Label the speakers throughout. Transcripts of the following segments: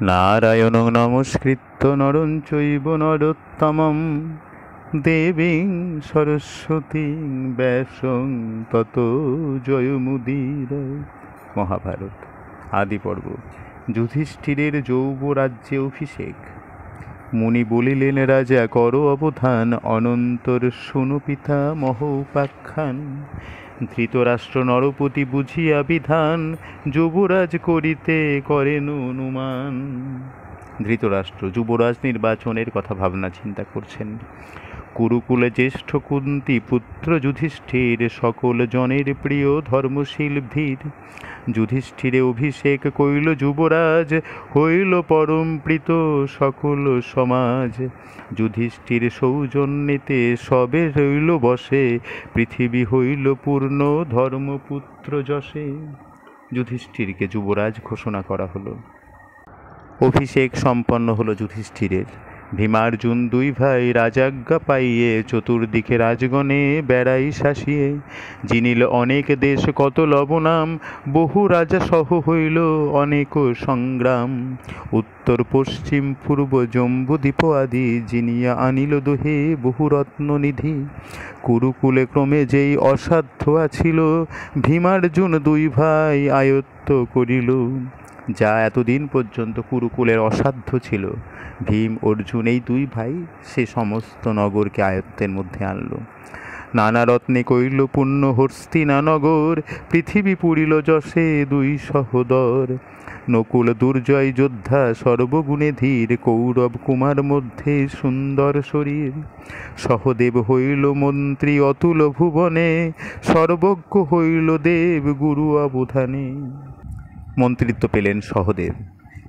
Speaker 1: নারায়ণং নমস্কৃত্য নরং চৈব নরোত্তমং দেবীং সরস্বতীং ব্যাসং ততো জয়মুদীরয়। মহাভারত আদি পর্ব। যুধিষ্ঠিরের যৌবরাজ্যে অভিষেক। মুনি বলিলেন, রাজা কর অবধান, অনন্তর শোনো পিতামহ উপাখ্যান। ধৃতরাষ্ট্র নরপতি বুঝিয়া বিধান, যুবরাজ করিতে করেন অনুমান। ধৃতরাষ্ট্র যুবরাজ নির্বাচনের কথা ভাবনা চিন্তা করছেন। কুরুকুলে জ্যেষ্ঠ কুন্তি পুত্র যুধিষ্ঠির, সকল জনের প্রিয় ধর্মশীল ভীর। যুধিষ্ঠিরে অভিষেক কইল যুবরাজ, হইল পরম প্রীত সকল সমাজ। যুধিষ্ঠির সৌজন্যেতে সবে রইল বসে, পৃথিবী হইল পূর্ণ ধর্মপুত্র যশে। যুধিষ্ঠিরকে যুবরাজ ঘোষণা করা হলো। অভিষেক সম্পন্ন হলো যুধিষ্ঠিরের। ভীমার্জুন দুই ভাই রাজাজ্ঞা পাইয়ে, চতুর্দিকে রাজগণে বেড়াই শাসিয়ে। জিনিল অনেক দেশ কত লবনাম, বহু রাজা সহ হইল অনেক সংগ্রাম। উত্তর পশ্চিম পূর্ব জম্বুদ্বীপ আদি, জিনিয়া আনিল দোহে বহু রত্ননিধি। কুরুকুলে ক্রমে যেই অসাধ্য আছিল, ভীমার্জুন দুই ভাই আয়ত্ত করিল। যা এতদিন পর্যন্ত কুরুকুলের অসাধ্য ছিল, ভীম অর্জুন এই দুই ভাই সে সমস্ত নগরকে আয়ত্তের মধ্যে আনল। নানা রত্নে কইল পূর্ণ হস্তিনা নগর, পৃথিবী পুরিল যশে দুই সহোদর। নকুল দুর্জয় যোদ্ধা সর্বগুণে ধীর, কৌরব কুমার মধ্যে সুন্দর শরীর। সহদেব হইল মন্ত্রী অতুল ভুবনে, সর্বজ্ঞ হইল দেব গুরু অবধানে। মন্ত্রিত্ব পেলেন সহদেব।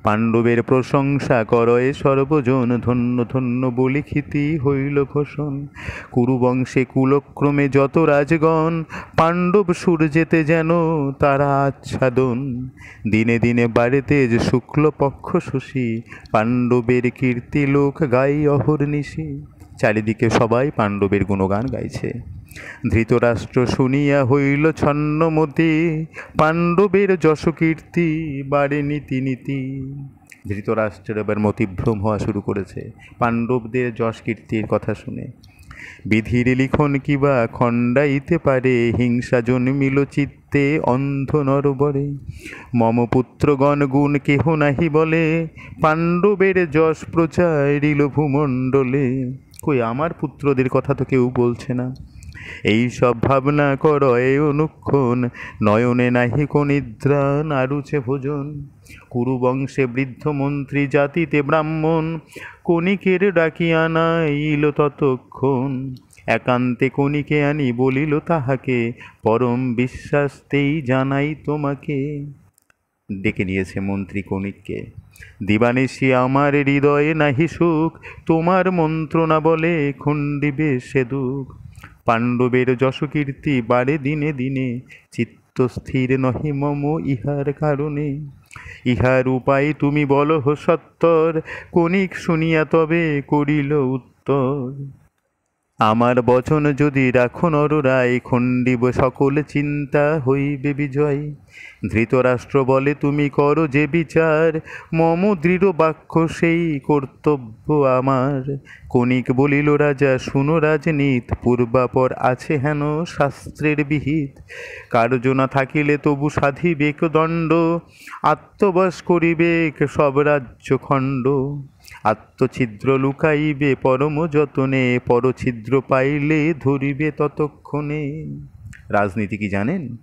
Speaker 1: পাণ্ডবের প্রশংসা করয়ে সর্বজন, ধন্য ধন্য বলি খ্যাতি হইল ঘোষণ। কুরুবংশে কুলক্রমে যত রাজগণ, পাণ্ডব সূর্যেতে যেন তারা আচ্ছাদন। দিনে দিনে বাড়ে তেজ শুক্লপক্ষ শশী, পাণ্ডবের কীর্তি লোক গাই অহর্নিশি। চারিদিকে সবাই পাণ্ডবের গুণগান গাইছে। ধৃতরাষ্ট্র শুনিয়া হইল ছন্নমতি, পাণ্ডবের যশকীর্তি বাড়ে নীতি নীতি। ধৃতরাষ্ট্রের এবার মতিভ্রম হওয়া শুরু করেছে পাণ্ডবদের যশ কীর্তির কথা শুনে। বিধির লিখন কিবা খণ্ডাইতে পারে, হিংসা জন্মিল চিত্তে অন্ধ নরবরে। মম পুত্রগণ গুণ কেহ নাহি বলে, পাণ্ডবের যশ প্রচারিল ভূমণ্ডলে। কই আমার পুত্রদের কথা তো কেউ বলছে না। এই সব ভাবনা করয়ে অনুক্ষণ, নয়নে নাহিক নিদ্রা নারুচে ভোজন। কুরুবংশে বৃদ্ধ মন্ত্রী জাতিতে ব্রাহ্মণ, কণিকের ডাকিয়া আনাইল ততক্ষণ। একান্তে কণিকে আনি বলিল তাহাকে, পরম বিশ্বাসতেই জানাই তোমাকে। ডেকে নিয়েছে মন্ত্রী কণিককে। দিবানিশি আমার হৃদয়ে নাহি সুখ, তোমার মন্ত্রণা বলে খণ্ডিবে সে দুঃখ। পাণ্ডবের যশকীর্তি বাড়ে দিনে দিনে, চিত্ত স্থির নহে মম ইহার কারণে। ইহার উপায় তুমি বলহ সত্তর, কণিক শুনিয়া তবে করিল উত্তর। আমার বচন যদি রাখো নররায়, খণ্ডিব সকল চিন্তা হইবে বিজয়। ধৃতরাষ্ট্র বলে তুমি করো যে বিচার, মম দৃঢ় বাক্য সেই কর্তব্য আমার। কণিক বলিল রাজা শুনো রাজনীত, পূর্বাপর আছে হেন শাস্ত্রের বিহিত। কার্য না থাকিলে তবু সাধিবেক দণ্ড, আত্মবাস করিবেক সব রাজ্য খণ্ড। আত্মছিদ্র লুকাইবে পরম যতনে, পরছিদ্র পাইলে ধরিবে ততক্ষণে। রাজনীতি কি জানেন?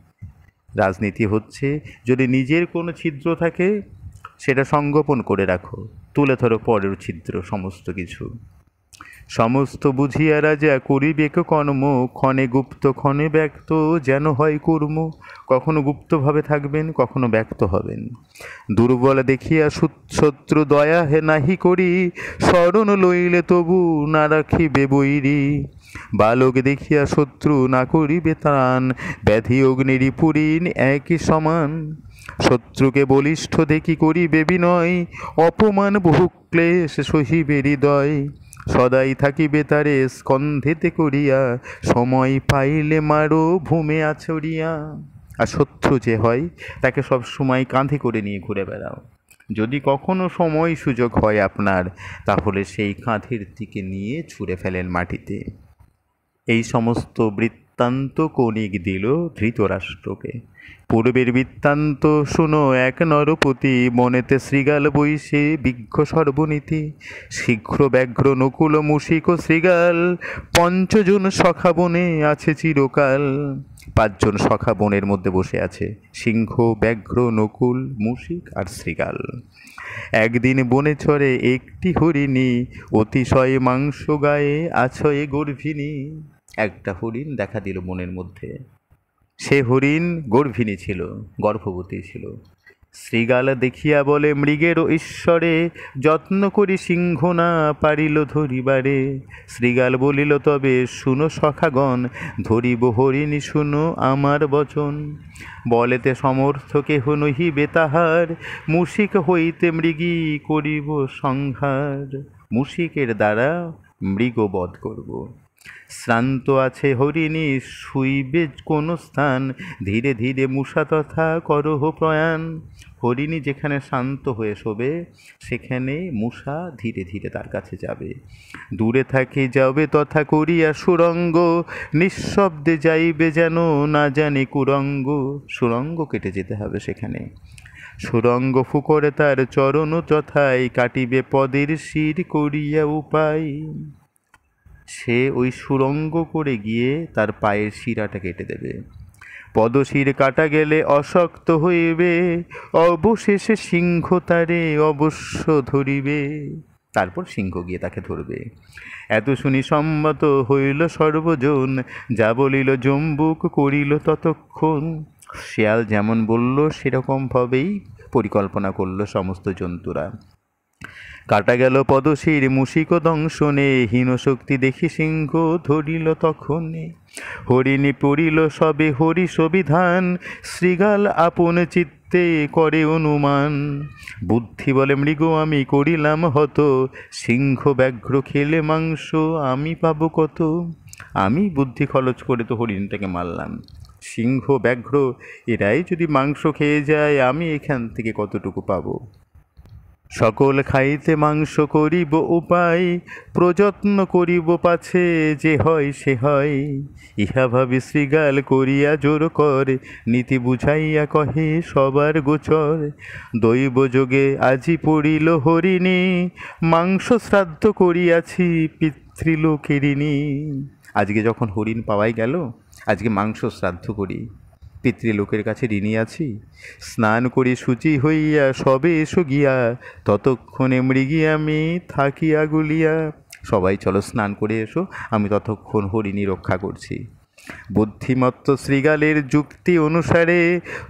Speaker 1: রাজনীতি হচ্ছে যদি নিজের কোনো ছিদ্র থাকে সেটা সংগোপন করে রাখো, তুলে ধরো পরের ছিদ্র সমস্ত কিছু। সমস্ত বুঝিয়া রাজা করিবেক কর্ম, ক্ষণে গুপ্ত ক্ষণে ব্যক্ত যেন হয় কর্ম। কখনো গুপ্তভাবে থাকবেন, কখনো ব্যক্ত হবেন। দুর্বল দেখিয়া শত্রু দয়া হে নাহি করি, স্মরণ লইলে তবু না রাখিবে বৈরী। বালক দেখিয়া শত্রু না করিবে ত্রাণ, ব্যাধি অগ্নিরী পুরীন একই সমান। শত্রুকে বলিষ্ঠ দেখি করিবে বিনয়, অপমান বহু ক্লেশ সহিবে হৃদয়। সদাই থাকিবে তারে স্কন্ধেতে করিয়া, সময় পাইলে মারো ভূমে আছড়িয়া। আর শত্রু যে হয় তাকে সব সময় কাঁধে করে নিয়ে ঘুরে বেড়াও। যদি কখনো সময় সুযোগ হয় আপনার, তাহলে সেই কাঁধের দিকে নিয়ে ছুঁড়ে ফেলেন মাটিতে। এই সমস্ত বৃত্তান্ত কৌণিক দিল ধৃতরাষ্ট্রকে। পূর্বের বৃত্তান্ত শুনো এক নরপতি, মনেতে শৃগাল বইসে বিজ্ঞ সর্বনীতি। শীঘ্র ব্যাঘ্র নকুল মুশিক ও শৃগাল, পঞ্চজন সখা বনে আছে চিরকাল। 5 জন সখা বনের মধ্যে বসে আছে, সিংহ, ব্যাঘ্র, নকুল, মুশিক আর শৃগাল। একদিন বনে চরে একটি হরিণী, অতিশয় মাংস গায়ে আছয়ে গর্ভিণী। একটা হরিণ দেখা দিল বনের মধ্যে। সে হরিণ গর্ভিণী ছিল, গর্ভবতী ছিল। শৃগাল দেখিয়া বলে মৃগের ঈশ্বরে, যত্ন করি সিংহ না পারিল ধরিবারে। শৃগাল বলিল তবে শুনো সখাগণ, ধরিব হরিণী শুনো আমার বচন। বলেতে সমর্থ কেহ নহিবে তাহার, মুশিক হইতে মৃগী করিব সংহার। মুশিকের দ্বারা মৃগবধ করব। শ্রান্ত আছে হরিণী শুইবে কোন স্থান, ধীরে ধীরে মূষা তথা করহ প্রয়াণ। হরিণী যেখানে শান্ত হয়ে শোবে, সেখানে মূষা ধীরে ধীরে তার কাছে যাবে। দূরে থাকি যাবে তথা করিয়া সুরঙ্গ, নিঃশব্দে যাইবে যেন না জানি কুরঙ্গ। সুরঙ্গ কেটে যেতে হবে সেখানে। সুরঙ্গ ফুকরে তার চরণ তথায়, কাটিবে পদের শির করিয়া উপায়। সে ওই সুরঙ্গ করে গিয়ে তার পায়ের শিরাটা কেটে দেবে। পদশির কাটা গেলে অশক্ত হইবে, অবশেষে সিংহ তারে অবশ্য ধরিবে। তারপর সিংহ গিয়ে তাকে ধরবে। এত শুনি সম্মত হইল সর্বজন, যা বলিল জম্বুক করিল ততক্ষণ। শেয়াল যেমন বলল সেরকমভাবেই পরিকল্পনা করল সমস্ত জন্তুরা। কাটা গেল পদশির মুশিক দংশনে, হীনশক্তি দেখি সিংহ ধরিল তখনে। হরিণী পড়িল সবে হরি সবিধান, শৃগাল আপন চিত্তে করে অনুমান। বুদ্ধি বলে মৃগ আমি করিলাম হত, সিংহ ব্যাঘ্র খেলে মাংস আমি পাবো কত। আমি বুদ্ধি খরচ করে তো হরিণটাকে মারলাম, সিংহ ব্যাঘ্র এরাই যদি মাংস খেয়ে যায়, আমি এখান থেকে কতটুকু পাবো। সকল খাইতে মাংস করিব উপায়, প্রযত্ন করিব পাছে যে হয় সে হয়। ইহা ভাবি শৃগাল করিয়া জোর কর, নীতি বুঝাইয়া কহে সবার গোচর। দৈব যোগে আজি পড়িল হরিণী, মাংস শ্রাদ্ধ করিয়াছি পিতৃলোকেরিণী। আজকে যখন হরিণ পাওয়াই গেল, আজকে মাংস শ্রাদ্ধ করি, পিতৃলোকের কাছে ঋণী আছি। স্নান করি শুচি হইয়া সবে এসো গিয়া, ততক্ষণে মৃগী আমি থাকিয়া গুলিয়া। সবাই চলো স্নান করে এসো, আমি ততক্ষণ হরিণী রক্ষা করছি। বুদ্ধিমত্ত শৃগালের যুক্তি অনুসারে,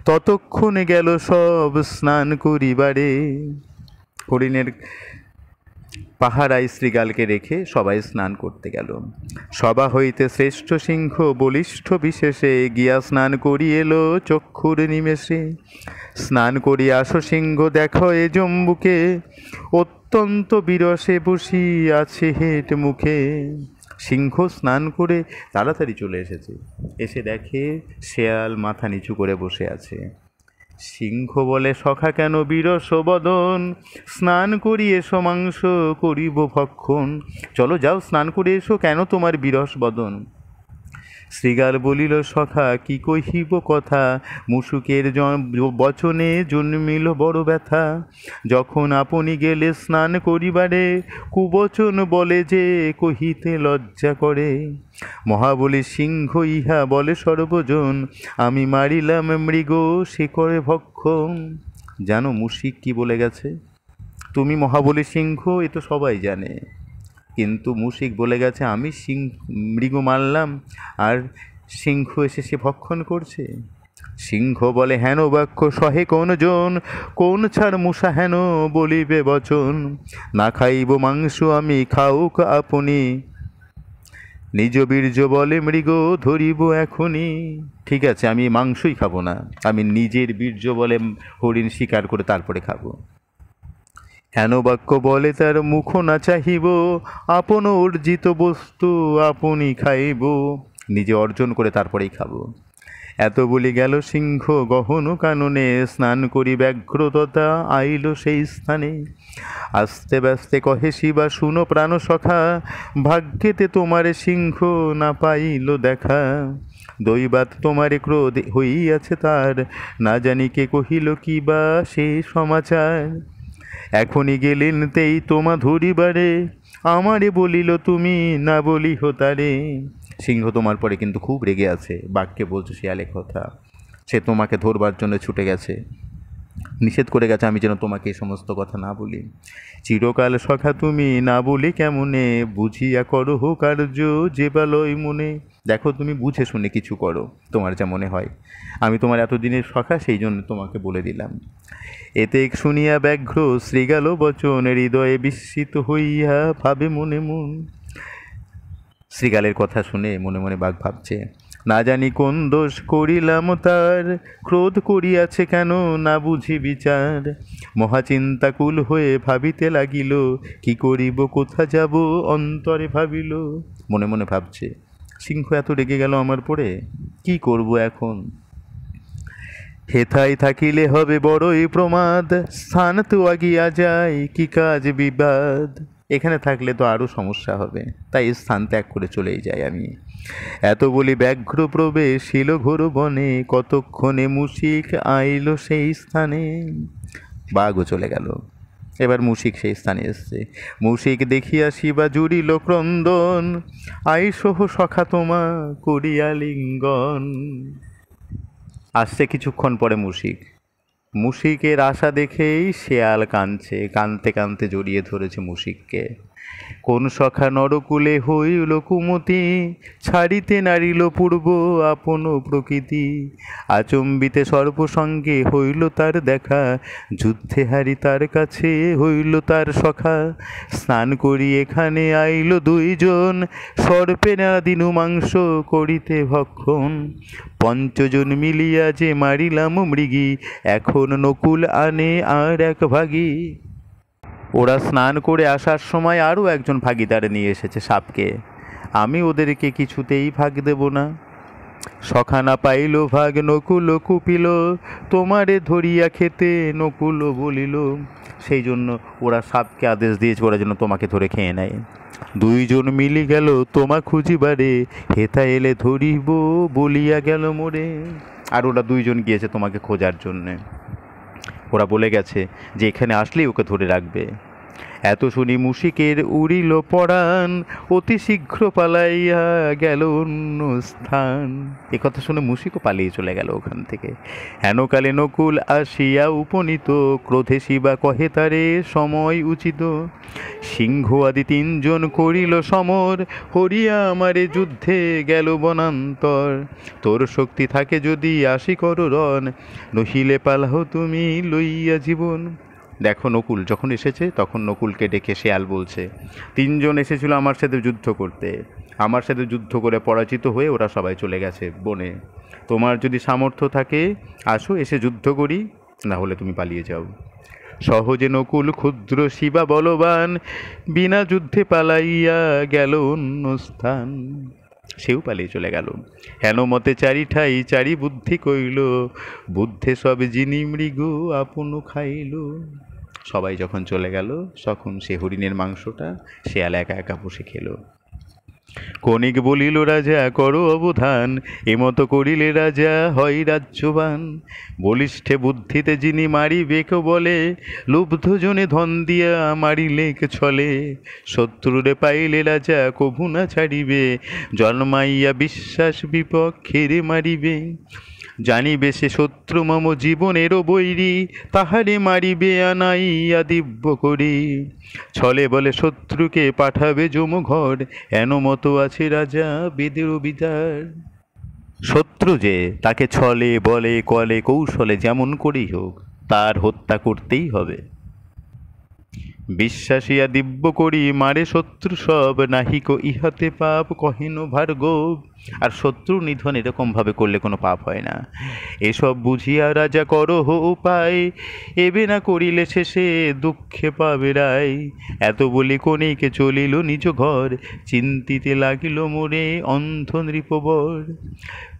Speaker 1: ততক্ষণে গেল সব স্নান করিবারে। হরিণের পাহারায় শৃগালকে রেখে সবাই স্নান করতে গেল। সভা হইতে শ্রেষ্ঠ সিংহ বলিষ্ঠ বিশেষে, গিয়া স্নান করি এলো চক্ষুর নিমেষে। স্নান করি আসো সিংহ দেখো এ জম্বুকে, অত্যন্ত বিরসে বসি আছে হেট মুখে। সিংহ স্নান করে তাড়াতাড়ি চলে এসেছে, এসে দেখে শেয়াল মাথা নিচু করে বসে আছে। সিংহ বলে সখা কেন বিরস বদন, স্নান করি এসো মাংস করিব ভক্ষণ। চলো যাও স্নান করে এসো, কেন তোমার বিরস বদন। শৃগাল বলিল সখা কি কহিব কথা, মুশুকের বচনে জন্মিল বড় ব্যথা। যখন আপনি গেলে স্নান করিবারে, কুবচন বলে যে কহিতে লজ্জা করে। মহাবলী সিংহ ইহা বলে সর্বজন, আমি মারিলাম মৃগ সে করে ভক্ষণ। জানো মুশিক কি বলে গেছে? তুমি মহাবলী সিংহ, এ তো সবাই জানে, কিন্তু মুশিক বলে গেছে আমি মৃগ মারলাম আর সিংহ এসে সে ভক্ষণ করছে। সিংহ বলে হেন বাক্য সহে কোন জন, কোন ছাড় মূষা হেন বলিবে বচন। না খাইব মাংস আমি খাউক আপনি, নিজ বীর্য বলে মৃগ ধরিব এখনই। ঠিক আছে, আমি মাংসই খাবো না, আমি নিজের বীর্য বলে হরিণ শিকার করে তারপরে খাবো। হেন বাক্য বলে তার মুখ না চাহিব, আপন অর্জিত বস্তু আপনি খাইব। নিজে অর্জন করে তারপরেই খাবো। এত বলি গেল সিংহ গহন কাননে, স্নান করি ব্যগ্রততা আইল সেই স্থানে। আস্তে ব্যস্তে কহে শিবা শুনো প্রাণ সখা, ভাগ্যেতে তোমারে সিংহ না পাইল দেখা। দৈবাত তোমারে ক্রোধ হইয়াছে তার, না জানি কে কহিল কি বা সে সমাচার। এখনই গেলেন তেই তোমা ধরিবারে, আমারে বলিল তুমি না বলিহ তারে। সিংহ তোমার পরে কিন্তু খুব রেগে আছে, বাঘকে বলছে শিয়ালে কথা। সে তোমাকে ধরবার জন্য ছুটে গেছে, নিষেধ করে গেছে আমি যেন তোমাকে এই সমস্ত কথা না বলি। চিরকাল সখা তুমি না বলি কেমনে, বুঝিয়া করো কার্য যে বালয় মনে। দেখো তুমি বুঝে শুনে কিছু করো, তোমার যা মনে হয়। আমি তোমার এতদিনের সখা, সেই জন্য তোমাকে বলে দিলাম। এতে শুনিয়া ব্যাঘ্র শ্রীগাল বচন, হৃদয়ে বিস্মিত হইয়া ভাবে মনে মন। শ্রীগালের কথা শুনে মনে মনে বাঘ ভাবছে, না জানি কোন দোষ করিলাম তার, ক্রোধ করিয়াছে কেন না বুঝি বিচার। মহাচিন্তাকুল হয়ে ভাবিতে লাগিল, কি করিব কোথা যাব অন্তরে ভাবিল। মনে মনে ভাবছে, সিংহ এত রেগে গেল আমার পরে, কি করব এখন। হেথায় থাকিলে হবে বড়ই প্রমাদ, স্থান তো আগিয়া যায় কি কাজ বিবাদ। এখানে থাকলে তো আরও সমস্যা হবে, তাই স্থান ত্যাগ করে চলেই যাই আমি। এত বলি ব্যাঘ্র প্রবেশিল ঘোর বনে, কতক্ষণে মুশিক আইল সেই স্থানে। বাঘও চলে গেল, এবার মুশিক সেই স্থানে এসছে। মুশিক দেখিয়া শিবা জুড়িল ক্রন্দন, আইসহ সখা তোমা করিয়া লিঙ্গন। আসছে কিছুক্ষণ পরে মুশিক। মুশিকের আশা দেখেই শেয়াল কাঁদছে, কাঁদতে কাঁদতে জড়িয়ে ধরেছে মুশিককে। কোন সখা নরকুলে হইল কুমতি, ছাড়িতে নারিল পূর্ব আপন প্রকৃতি। আচম্বিতে সর্বসঙ্গে হইল তার দেখা, যুদ্ধে হারি তার কাছে হইল তার সখা। স্নান করি এখানে আইল দুইজন, সর্পে না দিনু মাংস করিতে ভক্ষণ। পঞ্চজন মিলিয়া যে মারিলাম মৃগী, এখন নকুল আনে আর এক ভাগী। ওরা স্নান করে আসার সময় আরও একজন ভাগিদার নিয়ে এসেছে সাপকে, আমি ওদেরকে কিছুতেই ভাগ দেব না। সখা না পাইল ভাগ নকুল কুপিল, তোমারে ধরিয়া খেতে নকুল বলিল। সেই জন্য ওরা সাপকে আদেশ দিয়েছে ওরা যেন তোমাকে ধরে খেয়ে নেয়। দুইজন মিলি গেল তোমা খুঁজিবারে, হেথা এলে ধরিব বলিয়া গেল মোরে। আর ওরা দুইজন গিয়েছে তোমাকে খোঁজার জন্যে, ওরা বলে গেছে যে এখানে আসলেই ওকে ধরে রাখবে। এত শুনি মুশিকের উড়িল পরাণ, অতি শীঘ্র পালাইয়া গেল অন্য স্থান। এ কথা শুনে মুশিকও পালিয়ে চলে গেল ওখান থেকে। হেনকালে নকুল আসিয়া উপনীত, ক্রোধে শিবা কহে তারে সময় উচিত। সিংহ আদি তিনজন করিল সমর, হরিয়া আমারে যুদ্ধে গেল বনান্তর। তোর শক্তি থাকে যদি আসি কর রণ, নহিলে পালাহ তুমি লইয়া জীবন। দেখো নকুল যখন এসেছে তখন নকুলকে ডেকে শেয়াল বলছে, তিনজন এসেছিল আমার সাথে যুদ্ধ করতে, আমার সাথে যুদ্ধ করে পরাজিত হয়ে ওরা সবাই চলে গেছে বনে। তোমার যদি সামর্থ্য থাকে আসো, এসে যুদ্ধ করি, না হলে তুমি পালিয়ে যাও। সহজে নকুল ক্ষুদ্র শিবা বলবান, বিনা যুদ্ধে পালাইয়া গেল অন্য স্থান। সেও পালিয়ে চলে গেল। হেন মতে চারি ঠাই চারি বুদ্ধি কইল, বুদ্ধে সব যিনি মৃগ আপন খাইল। সবাই যখন চলে গেল তখন সে হরিণের মাংসটা শেয়াল একা একা বসে খেল। কণিক বলিল রাজা করো অবধান, এমতো করিলে রাজা হয় রাজ্যবান। বলিষ্ঠে বুদ্ধিতে যিনি মারিবেক বলে, লুব্ধ জনে ধন দিয়া মারিলেক ছলে। শত্রুরে পাইলে রাজা কভু না ছাড়িবে, জন্মাইয়া বিশ্বাস বিপক্ষের মারিবে। জানিবে সে শত্রু মম জীবনেরও বৈরী, তাহারে মারিবে আনাইয়া দিব্য করি। ছলে বলে শত্রুকে পাঠাবে যমঘর, এন মতো আছে রাজা বেদের বিদার। শত্রু যে তাকে ছলে বলে কলে কৌশলে যেমন করেই হোক তার হত্যা করতেই হবে। বিশ্বাসিয়া দিব্য করি মারে শত্রু সব, নাহিক ইহাতে পাপ কহেন ভার্গব। আর শত্রু নিধন এরকমভাবে করলে কোনো পাপ হয় না। এসব বুঝিয়া রাজা করহ উপায়, এবে না করিলে শেষে দুঃখে পাবে রায়। এত বলি কণিকে চলিল নিজ ঘর, চিন্তিতে লাগিল মোরে অন্ধ নৃপবর।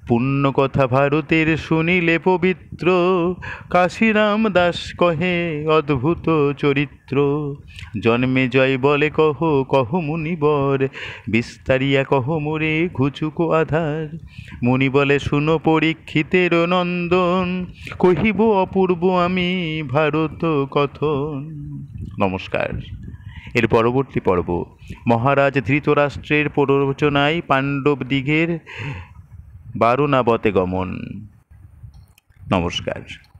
Speaker 1: পুণ্য কথা ভারতের শুনিলে পবিত্র, কাশীরাম দাস কহে অদ্ভুত চরিত্র। জন্মে জয় বলে কহ কহ মুনিবর, বিস্তারিয়া কহ মোরে ঘুচুক আধার। মুনি বলে শুনো পরীক্ষিতের নন্দন, কহিব অপূর্ব আমি ভারত কথন। নমস্কার। এর পরবর্তী পর্ব মহারাজ ধৃতরাষ্ট্রের প্ররোচনায় পাণ্ডব দিগের বারণাবতে গমন। নমস্কার।